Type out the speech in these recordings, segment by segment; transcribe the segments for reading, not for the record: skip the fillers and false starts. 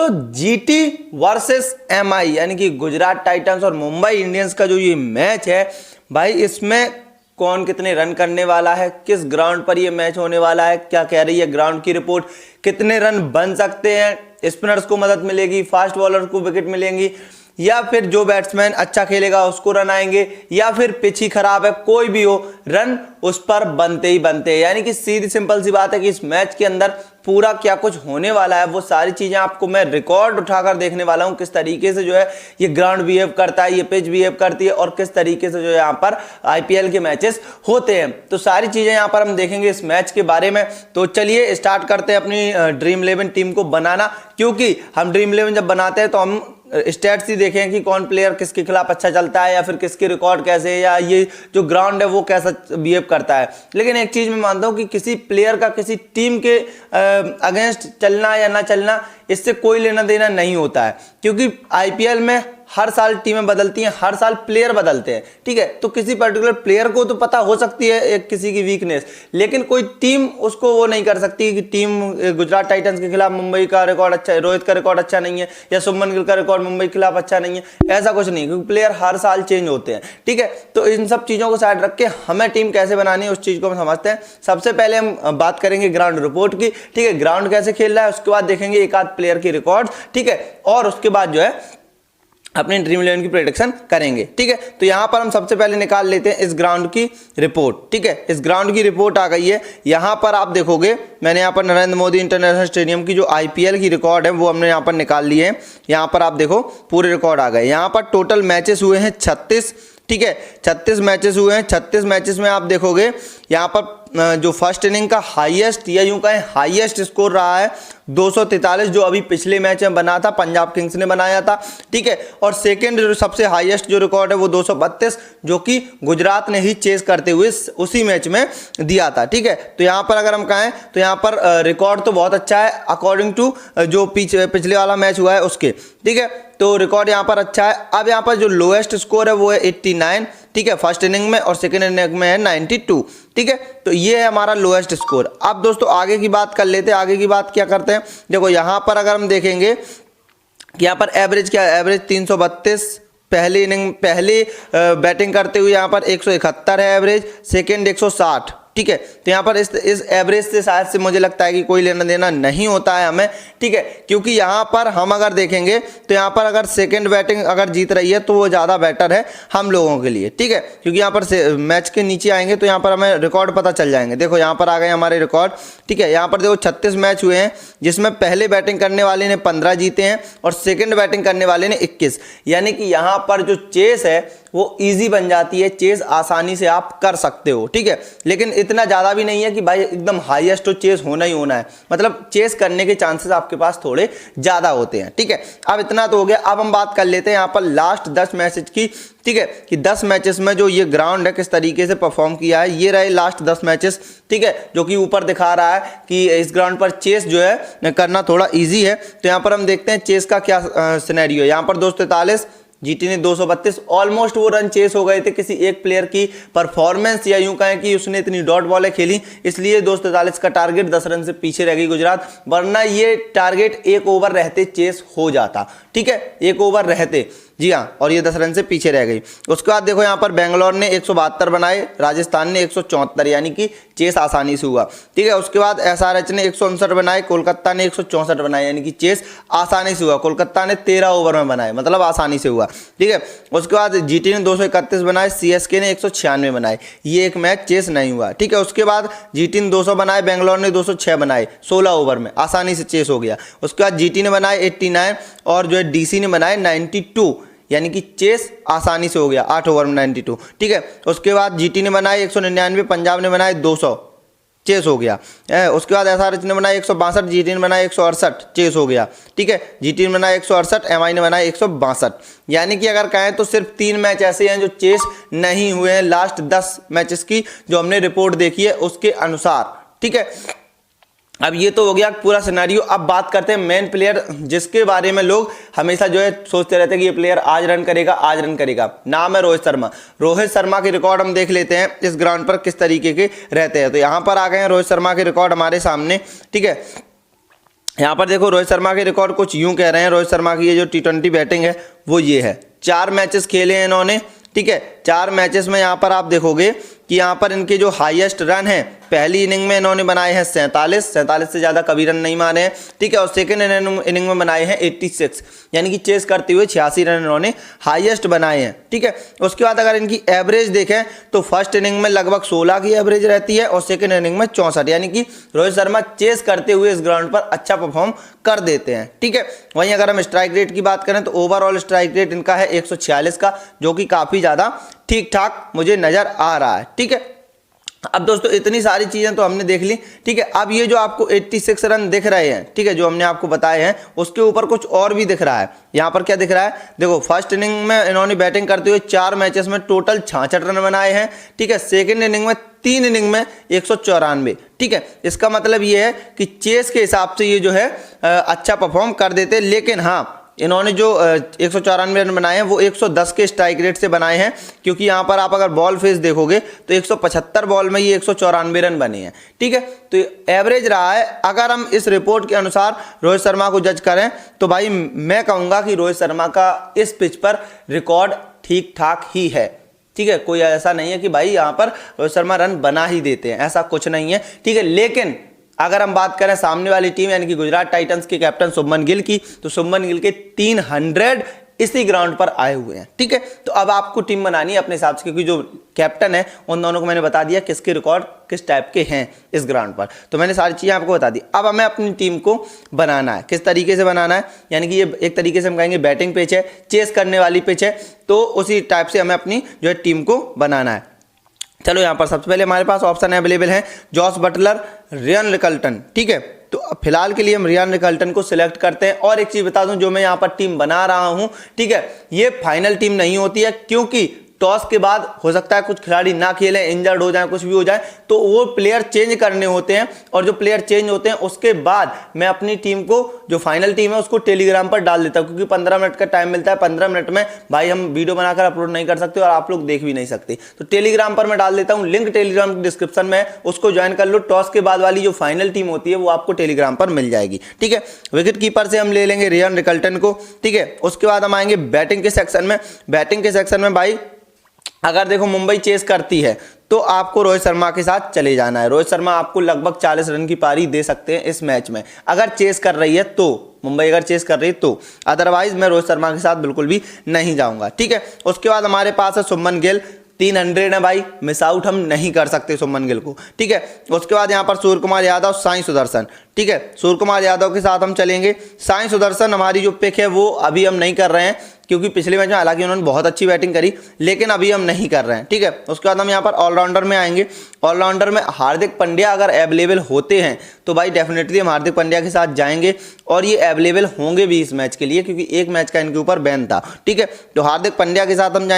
तो GT versus MI यानी कि गुजरात टाइटंस और मुंबई इंडियंस का जो ये मैच है भाई, इसमें कौन कितने रन करने वाला है, किस ग्राउंड पर ये मैच होने वाला है, क्या कह रही है ग्राउंड की रिपोर्ट, कितने रन बन सकते हैं, स्पिनर्स को मदद मिलेगी, फास्ट बॉलर को विकेट मिलेंगी, या फिर जो बैट्समैन अच्छा खेलेगा उसको रन आएंगे, या फिर पिच ही खराब है, कोई भी हो रन उस पर बनते ही बनते हैं। यानी कि सीधी सिंपल सी बात है कि इस मैच के अंदर पूरा क्या कुछ होने वाला है वो सारी चीजें आपको मैं रिकॉर्ड उठाकर देखने वाला हूं, किस तरीके से जो है ये ग्राउंड बिहेव करता है, ये पिच बिहेव करती है और किस तरीके से जो है यहाँ पर आईपीएल के मैचेस होते हैं। तो सारी चीजें यहाँ पर हम देखेंगे इस मैच के बारे में। तो चलिए स्टार्ट करते हैं अपनी ड्रीम 11 टीम को बनाना, क्योंकि हम ड्रीम 11 जब बनाते हैं तो हम स्टैट्स ही देखें कि कौन प्लेयर किसके खिलाफ अच्छा चलता है, या फिर किसके रिकॉर्ड कैसे है, या ये जो ग्राउंड है वो कैसा बिहेव करता है। लेकिन एक चीज मैं मानता हूं कि किसी प्लेयर का किसी टीम के अगेंस्ट चलना या ना चलना, इससे कोई लेना देना नहीं होता है, क्योंकि आईपीएल में हर साल टीमें बदलती हैं, हर साल प्लेयर बदलते हैं, ठीक है। तो किसी पर्टिकुलर प्लेयर को तो पता हो सकती है एक किसी की वीकनेस, लेकिन कोई टीम उसको वो नहीं कर सकती कि टीम गुजरात टाइटंस के खिलाफ मुंबई का रिकॉर्ड अच्छा है, रोहित का रिकॉर्ड अच्छा नहीं है, या शुभमन गिल का रिकॉर्ड मुंबई के खिलाफ अच्छा नहीं है, ऐसा कुछ नहीं, क्योंकि प्लेयर हर साल चेंज होते हैं, ठीक है। तो इन सब चीजों को साइड रख के हमें टीम कैसे बनानी है उस चीज को हम समझते हैं। सबसे पहले हम बात करेंगे ग्राउंड रिपोर्ट की, ठीक है, ग्राउंड कैसे खेल रहा है, उसके बाद देखेंगे एक आध प्लेयर की रिकॉर्ड, ठीक है, और उसके बाद जो है अपनी ड्रीम 11 की प्रेडिक्शन करेंगे, ठीक है। तो यहां पर हम सबसे पहले निकाल लेते हैं इस ग्राउंड की रिपोर्ट, ठीक है। इस ग्राउंड की रिपोर्ट आ गई है, यहां पर आप देखोगे मैंने यहां पर नरेंद्र मोदी इंटरनेशनल स्टेडियम की जो आईपीएल की रिकॉर्ड है वो हमने यहां पर निकाल लिए हैं। यहां पर आप देखो पूरे रिकॉर्ड आ गए। यहां पर टोटल मैचेस हुए हैं 36, ठीक है, 36 मैचेस हुए हैं। 36 मैचेस में आप देखोगे यहाँ पर जो फर्स्ट इनिंग का हाईएस्ट या यूं कहें हाईएस्ट स्कोर रहा है 243, जो अभी पिछले मैच में बना था, पंजाब किंग्स ने बनाया था, ठीक है। और सेकंड जो सबसे हाईएस्ट जो रिकॉर्ड है वो 232, जो कि गुजरात ने ही चेस करते हुए उसी मैच में दिया था, ठीक है। तो यहाँ पर अगर हम कहें तो यहाँ पर रिकॉर्ड तो बहुत अच्छा है अकॉर्डिंग टू जो पिछले वाला मैच हुआ है उसके, ठीक है। तो रिकॉर्ड यहाँ पर अच्छा है। अब यहाँ पर जो लोएस्ट स्कोर है वो है 89, ठीक है, फर्स्ट इनिंग में, और सेकंड इनिंग में है 92, ठीक है। तो ये है हमारा लोएस्ट स्कोर। अब दोस्तों आगे की बात कर लेते हैं। आगे की बात क्या करते हैं, देखो यहाँ पर अगर हम देखेंगे कि यहाँ पर एवरेज क्या है, एवरेज 332 पहली इनिंग, पहली बैटिंग करते हुए यहाँ पर 171 है एवरेज, सेकेंड 160, ठीक है। तो यहाँ पर इस एवरेज से शायद से मुझे लगता है कि कोई लेना देना नहीं होता है हमें, ठीक है, क्योंकि यहाँ पर हम अगर देखेंगे तो यहाँ पर अगर सेकंड बैटिंग अगर जीत रही है तो वो ज़्यादा बेटर है हम लोगों के लिए, ठीक है, क्योंकि यहाँ पर मैच के नीचे आएंगे तो यहाँ पर हमें रिकॉर्ड पता चल जाएंगे। देखो यहाँ पर आ गए हमारे रिकॉर्ड, ठीक है। यहाँ पर देखो 36 मैच हुए हैं, जिसमें पहले बैटिंग करने वाले ने 15 जीते हैं और सेकेंड बैटिंग करने वाले ने 21, यानी कि यहाँ पर जो चेस है वो इजी बन जाती है, चेस आसानी से आप कर सकते हो, ठीक है। लेकिन इतना ज़्यादा भी नहीं है कि भाई एकदम हाईएस्ट तो चेस होना ही होना है, मतलब चेस करने के चांसेस आपके पास थोड़े ज़्यादा होते हैं, ठीक है। अब इतना तो हो गया। अब हम बात कर लेते हैं यहाँ पर लास्ट 10 मैचेस की, ठीक है, कि 10 मैचेस में जो ये ग्राउंड है किस तरीके से परफॉर्म किया है। ये रहे लास्ट 10 मैचेस, ठीक है, जो कि ऊपर दिखा रहा है कि इस ग्राउंड पर चेस जो है करना थोड़ा ईजी है। तो यहाँ पर हम देखते हैं चेस का क्या सिनेरियो है। यहाँ पर 243, जीटी ने 232, ऑलमोस्ट वो रन चेस हो गए थे किसी एक प्लेयर की परफॉर्मेंस, या यूं कहें कि उसने इतनी डॉट बॉलें खेली, इसलिए 243 का टारगेट 10 रन से पीछे रह गई गुजरात, वरना ये टारगेट एक ओवर रहते चेस हो जाता, ठीक है, एक ओवर रहते, जी हाँ, और ये 10 रन से पीछे रह गई। उसके बाद देखो यहाँ पर बेंगलोर ने 172 बनाए, राजस्थान ने 174, यानी कि चेस आसानी से हुआ, ठीक है। उसके बाद एसआरएच ने 159 बनाए, कोलकाता ने 164 बनाए, यानी कि चेस आसानी से हुआ। कोलकाता ने 13 ओवर में बनाए, मतलब आसानी से हुआ, ठीक है। उसके बाद जीटी ने 231 बनाए, सीएसके ने 196 बनाए, ये एक मैच चेस नहीं हुआ, ठीक है। उसके बाद जीटी ने 200 बनाए, बेंगलोर ने 206 बनाए, 16 ओवर में आसानी से चेस हो गया। उसके बाद जीटी ने बनाए 89 और जो है डीसी ने बनाए 92, यानी कि चेस आसानी से हो गया 8 ओवर में 92, ठीक है। उसके बाद जीटी ने बनाए 199, पंजाब ने बनाए 200, चेस हो गया। उसके बाद एसआरएच ने बनाया 162, जीटी ने बनाया 168, चेस हो गया, ठीक है। जीटी ने बनाया 168, एमआई ने बनाया 162, यानी कि अगर कहें तो सिर्फ 3 मैच ऐसे हैं जो चेस नहीं हुए हैं लास्ट 10 मैचेस की जो हमने रिपोर्ट देखी है उसके अनुसार, ठीक है। अब ये तो हो गया पूरा सिनेरियो। अब बात करते हैं मेन प्लेयर जिसके बारे में लोग हमेशा जो है सोचते रहते हैं कि ये प्लेयर आज रन करेगा, आज रन करेगा। नाम है रोहित शर्मा। रोहित शर्मा के रिकॉर्ड हम देख लेते हैं इस ग्राउंड पर किस तरीके के रहते हैं। तो यहाँ पर आ गए हैं रोहित शर्मा के रिकॉर्ड हमारे सामने, ठीक है। यहाँ पर देखो रोहित शर्मा के रिकॉर्ड कुछ यूं कह रहे हैं। रोहित शर्मा की ये जो T20 बैटिंग है वो ये है। 4 मैचेस खेले हैं इन्होंने, ठीक है। 4 मैचेस में यहाँ पर आप देखोगे कि यहाँ पर इनके जो हाईएस्ट रन है पहली इनिंग में इन्होंने बनाए हैं 47 से ज़्यादा कभी रन नहीं मारे हैं, ठीक है। और सेकंड इनिंग में बनाए हैं 86, यानी कि चेस करते हुए 86 रन इन्होंने हाईएस्ट बनाए हैं, ठीक है। उसके बाद अगर इनकी एवरेज देखें तो फर्स्ट इनिंग में लगभग 16 की एवरेज रहती है और सेकंड इनिंग में 64, यानी कि रोहित शर्मा चेस करते हुए इस ग्राउंड पर अच्छा परफॉर्म कर देते हैं, ठीक है। वहीं अगर हम स्ट्राइक रेट की बात करें तो ओवरऑल स्ट्राइक रेट इनका है 146 का, जो कि काफ़ी ज़्यादा ठीक ठाक मुझे नज़र आ रहा है, ठीक है। अब दोस्तों इतनी सारी चीज़ें तो हमने देख ली, ठीक है। अब ये जो आपको 86 रन दिख रहे हैं, ठीक है, जो हमने आपको बताए हैं, उसके ऊपर कुछ और भी दिख रहा है। यहाँ पर क्या दिख रहा है, देखो फर्स्ट इनिंग में इन्होंने बैटिंग करते हुए 4 मैचेस में टोटल 66 रन बनाए हैं, ठीक है। सेकेंड इनिंग में 3 इनिंग में 194, ठीक है। इसका मतलब ये है कि चेस के हिसाब से ये जो है अच्छा परफॉर्म कर देते हैं। लेकिन हाँ, इन्होंने जो 194 रन बनाए हैं वो 110 के स्ट्राइक रेट से बनाए हैं, क्योंकि यहाँ पर आप अगर बॉल फेस देखोगे तो 175 बॉल में ये 194 रन बने हैं, ठीक है। तो एवरेज रहा है। अगर हम इस रिपोर्ट के अनुसार रोहित शर्मा को जज करें तो भाई मैं कहूँगा कि रोहित शर्मा का इस पिच पर रिकॉर्ड ठीक ठाक ही है, ठीक है। कोई ऐसा नहीं है कि भाई यहाँ पर रोहित शर्मा रन बना ही देते हैं, ऐसा कुछ नहीं है, ठीक है। लेकिन अगर हम बात करें सामने वाली टीम यानी कि गुजरात टाइटंस के कैप्टन शुभमन गिल की, तो शुभमन गिल के 300 इसी ग्राउंड पर आए हुए हैं, ठीक है। तो अब आपको टीम बनानी है अपने हिसाब से, क्योंकि जो कैप्टन है उन दोनों को मैंने बता दिया किसके रिकॉर्ड किस टाइप के हैं इस ग्राउंड पर, तो मैंने सारी चीज़ें आपको बता दी। अब हमें अपनी टीम को बनाना है, किस तरीके से बनाना है, यानी कि ये एक तरीके से हम कहेंगे बैटिंग पिच है, चेस करने वाली पिच है, तो उसी टाइप से हमें अपनी जो है टीम को बनाना है। चलो यहाँ पर सबसे पहले हमारे पास ऑप्शन अवेलेबल है जॉस बटलर, रियान रिकल्टन, ठीक है। तो फिलहाल के लिए हम रियान रिकल्टन को सिलेक्ट करते हैं। और एक चीज़ बता दूं, जो मैं यहाँ पर टीम बना रहा हूँ, ठीक है, ये फाइनल टीम नहीं होती है, क्योंकि टॉस के बाद हो सकता है कुछ खिलाड़ी ना खेलें, इंजर्ड हो जाए, कुछ भी हो जाए, तो वो प्लेयर चेंज करने होते हैं। और जो प्लेयर चेंज होते हैं उसके बाद मैं अपनी टीम को, जो फाइनल टीम है, उसको टेलीग्राम पर डाल देता हूँ, क्योंकि 15 मिनट का टाइम मिलता है। 15 मिनट में भाई हम वीडियो बनाकर अपलोड नहीं कर सकते और आप लोग देख भी नहीं सकते, तो टेलीग्राम पर मैं डाल देता हूँ लिंक, टेलीग्राम डिस्क्रिप्शन में, उसको ज्वाइन कर लो। टॉस के बाद वाली जो फाइनल टीम होती है वो आपको टेलीग्राम पर मिल जाएगी, ठीक है। विकेट कीपर से हम ले लेंगे रियान रिकल्टन को, ठीक है। उसके बाद हम आएंगे बैटिंग के सेक्शन में। बैटिंग के सेक्शन में भाई अगर देखो मुंबई चेस करती है तो आपको रोहित शर्मा के साथ चले जाना है। रोहित शर्मा आपको लगभग 40 रन की पारी दे सकते हैं इस मैच में, अगर चेस कर रही है तो, मुंबई अगर चेस कर रही है तो, अदरवाइज मैं रोहित शर्मा के साथ बिल्कुल भी नहीं जाऊंगा, ठीक है। उसके बाद हमारे पास है शुभमन गिल, 300 है भाई, मिस आउट हम नहीं कर सकते शुभमन गिल को, ठीक है। उसके बाद यहाँ पर सूर्य कुमार यादव, साई सुदर्शन, ठीक है। सूर्य कुमार यादव के साथ हम चलेंगे। साई सुदर्शन हमारी जो पिक है वो अभी हम नहीं कर रहे हैं, क्योंकि पिछले मैच में हालांकि उन्होंने बहुत अच्छी बैटिंग करी, लेकिन अभी हम नहीं कर रहे हैं, ठीक है। उसके बाद हम यहाँ पर ऑलराउंडर में आएंगे। ऑलराउंडर में हार्दिक पांड्या अगर अवेलेबल होते हैं तो भाई डेफिनेटली हम हार्दिक पांड्या के साथ जाएंगे, और ये अवेलेबल होंगे भी इस मैच के लिए, क्योंकि एक मैच का इनके ऊपर बैन था, ठीक है। तो हार्दिक पांड्या के साथ हम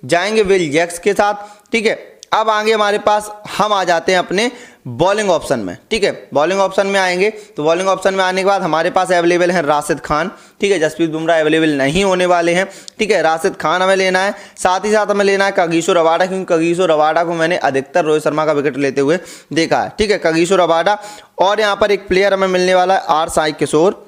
जाएंगे विल जैक्स के साथ, ठीक है। अब आगे हमारे पास हम आ जाते हैं अपने बॉलिंग ऑप्शन में, ठीक है। बॉलिंग ऑप्शन में आएंगे तो बॉलिंग ऑप्शन में आने के बाद हमारे पास अवेलेबल है राशिद खान, ठीक है। जसप्रीत बुमराह अवेलेबल नहीं होने वाले हैं, ठीक है। राशिद खान हमें लेना है, साथ ही साथ हमें लेना है कागिसो रबाडा, क्योंकि कागिसो रबाडा को मैंने अधिकतर रोहित शर्मा का विकेट लेते हुए देखा है, ठीक है, कागिसो रबाडा। और यहाँ पर एक प्लेयर हमें मिलने वाला है आर साई किशोर,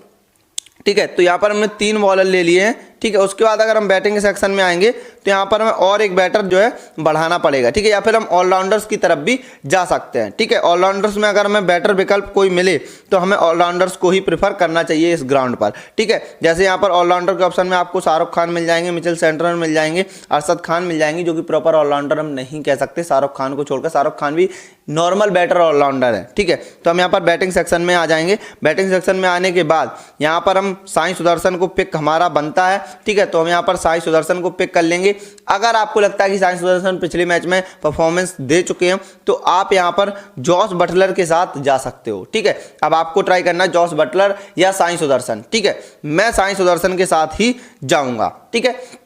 ठीक है। तो यहाँ पर हमने 3 बॉलर ले लिए हैं, ठीक है। उसके बाद अगर हम बैटिंग सेक्शन में आएंगे तो यहाँ पर हमें और एक बैटर जो है बढ़ाना पड़ेगा, ठीक है, या फिर हम ऑलराउंडर्स की तरफ भी जा सकते हैं, ठीक है। ऑलराउंडर्स में अगर हमें बेटर विकल्प कोई मिले तो हमें ऑलराउंडर्स को ही प्रीफर करना चाहिए इस ग्राउंड पर, ठीक है। जैसे यहाँ पर ऑलराउंडर के ऑप्शन में आपको शाहरुख खान मिल जाएंगे, मिचेल सेंटनर मिल जाएंगे, अरशद खान मिल जाएंगे, जो कि प्रॉपर ऑलराउंडर हम नहीं कह सकते शाहरुख खान को छोड़कर। शाहरुख खान भी नॉर्मल बैटर ऑलराउंडर है, ठीक है। तो हम यहाँ पर बैटिंग सेक्शन में आ जाएंगे। बैटिंग सेक्शन में आने के बाद यहाँ पर हम साई सुदर्शन को पिक हमारा बनता है, ठीक है। तो हम यहाँ पर साई सुदर्शन को पिक कर लेंगे। अगर आपको लगता है कि साई सुदर्शन पिछले मैच में परफॉर्मेंस दे चुके हैं तो आप यहाँ पर जॉस बटलर के साथ जा सकते हो, ठीक है। अब आपको ट्राई करना है जॉस बटलर या साई सुदर्शन, ठीक है। मैं साई सुदर्शन के साथ ही जाऊंगा, ठीक है।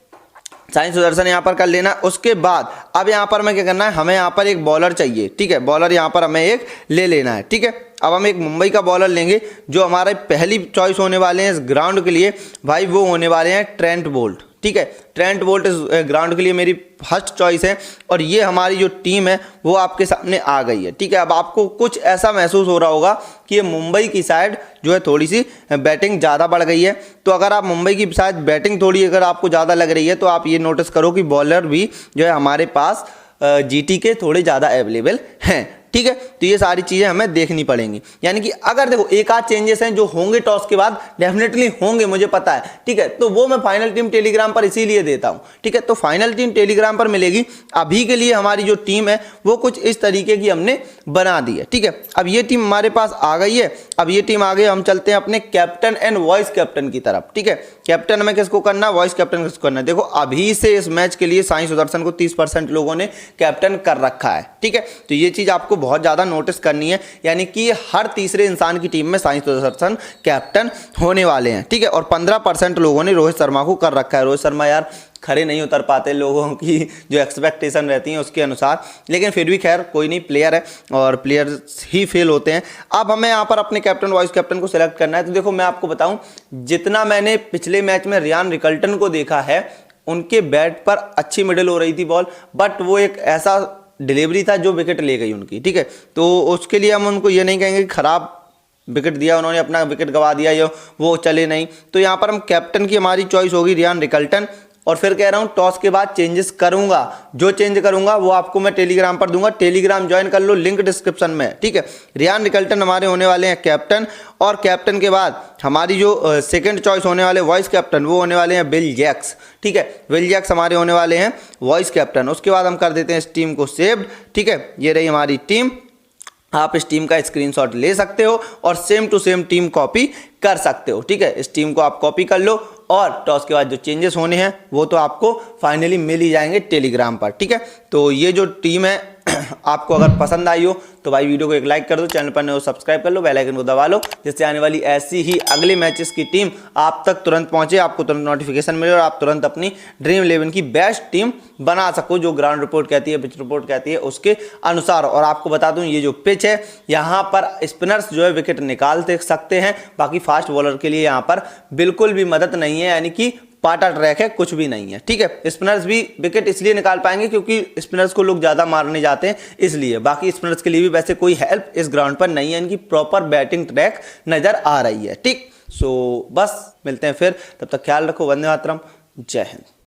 साई सुदर्शन यहाँ पर कर लेना। उसके बाद अब यहाँ पर हमें क्या करना है, हमें यहाँ पर एक बॉलर चाहिए, ठीक है। बॉलर यहाँ पर हमें एक ले लेना है, ठीक है। अब हम एक मुंबई का बॉलर लेंगे, जो हमारे पहली चॉइस होने वाले हैं इस ग्राउंड के लिए भाई, वो होने वाले हैं ट्रेंट बोल्ट, ठीक है। ट्रेंट बोल्ट इस ग्राउंड के लिए मेरी फर्स्ट चॉइस है और ये हमारी जो टीम है वो आपके सामने आ गई है, ठीक है। अब आपको कुछ ऐसा महसूस हो रहा होगा कि ये मुंबई की साइड जो है थोड़ी सी बैटिंग ज़्यादा बढ़ गई है। तो अगर आप मुंबई की साइड बैटिंग थोड़ी अगर आपको ज़्यादा लग रही है तो आप ये नोटिस करो कि बॉलर भी जो है हमारे पास जीटी के थोड़े ज़्यादा अवेलेबल हैं, ठीक है। तो ये सारी चीज़ें हमें देखनी पड़ेंगी। यानी कि अगर देखो एक आध चेंजेस हैं जो होंगे टॉस के बाद, डेफिनेटली होंगे, मुझे पता है, ठीक है। तो वो मैं फाइनल टीम टेलीग्राम पर इसीलिए देता हूं, ठीक है। तो फाइनल टीम टेलीग्राम पर मिलेगी। अभी के लिए हमारी जो टीम है वो कुछ इस तरीके की हमने बना दी है, ठीक है। अब ये टीम हमारे पास आ गई है। अब ये टीम आ गई, हम चलते हैं अपने कैप्टन एंड वाइस कैप्टन की तरफ, ठीक है। कैप्टन हमें किसको करना है, वाइस कैप्टन किसको करना है। देखो अभी से इस मैच के लिए साई सुदर्शन को 30% लोगों ने कैप्टन कर रखा है, ठीक है। तो ये चीज आपको बहुत ज्यादा नोटिस करनी है, यानी कि हर तीसरे इंसान की टीम में साई सुदर्शन कैप्टन होने वाले हैं, ठीक है। और 15% लोगों ने रोहित शर्मा को कर रखा है। रोहित शर्मा यार खड़े नहीं उतर पाते लोगों की जो एक्सपेक्टेशन रहती है उसके अनुसार, लेकिन फिर भी खैर कोई नहीं, प्लेयर है और प्लेयर ही फेल होते हैं। अब हमें यहाँ पर अपने कैप्टन वाइस कैप्टन को सिलेक्ट करना है। तो देखो मैं आपको बताऊं, जितना मैंने पिछले मैच में रियान रिकल्टन को देखा है, उनके बैट पर अच्छी मिडल हो रही थी बॉल, बट वो एक ऐसा डिलीवरी था जो विकेट ले गई उनकी, ठीक है। तो उसके लिए हम उनको ये नहीं कहेंगे कि खराब विकेट दिया उन्होंने, अपना विकेट गवा दिया या वो चले नहीं। तो यहाँ पर हम कैप्टन की हमारी चॉइस होगी रियान रिकल्टन। और फिर कह रहा हूँ टॉस के बाद चेंजेस करूंगा, जो चेंज करूंगा वो आपको मैं टेलीग्राम पर दूंगा, टेलीग्राम ज्वाइन कर लो, लिंक डिस्क्रिप्शन में, ठीक है। रियान रिकल्टन हमारे होने वाले हैं कैप्टन, और कैप्टन के बाद हमारी जो सेकंड चॉइस होने वाले वाइस कैप्टन वो होने वाले हैं विल जैक्स, ठीक है। विल जैक्स हमारे होने वाले हैं वाइस कैप्टन। उसके बाद हम कर देते हैं इस टीम को सेव्ड, ठीक है। ये रही हमारी टीम। आप इस टीम का स्क्रीनशॉट ले सकते हो और same to same team copy कर सकते हो, ठीक है। इस टीम को आप कॉपी कर लो और टॉस के बाद जो चेंजेस होने हैं वो तो आपको फाइनली मिल ही जाएंगे टेलीग्राम पर, ठीक है। तो ये जो टीम है आपको अगर पसंद आई हो तो भाई वीडियो को एक लाइक कर दो, चैनल पर नए हो सब्सक्राइब कर लो, बेल आइकन को दबा लो, जिससे आने वाली ऐसी ही अगले मैचेस की टीम आप तक तुरंत पहुंचे, आपको तुरंत नोटिफिकेशन मिले और आप तुरंत अपनी ड्रीम 11 की बेस्ट टीम बना सको, जो ग्राउंड रिपोर्ट कहती है, पिच रिपोर्ट कहती है, उसके अनुसार। और आपको बता दूं ये जो पिच है यहाँ पर स्पिनर्स जो है विकेट निकाल सकते हैं, बाकी फास्ट बॉलर के लिए यहाँ पर बिल्कुल भी मदद नहीं है, यानी कि पाटा ट्रैक है, कुछ भी नहीं है, ठीक है। स्पिनर्स भी विकेट इसलिए निकाल पाएंगे क्योंकि स्पिनर्स को लोग ज्यादा मारने जाते हैं इसलिए, बाकी स्पिनर्स के लिए भी वैसे कोई हेल्प इस ग्राउंड पर नहीं है, इनकी प्रॉपर बैटिंग ट्रैक नजर आ रही है, ठीक। सो बस मिलते हैं फिर, तब तक ख्याल रखो, वंदे मातरम, जय हिंद।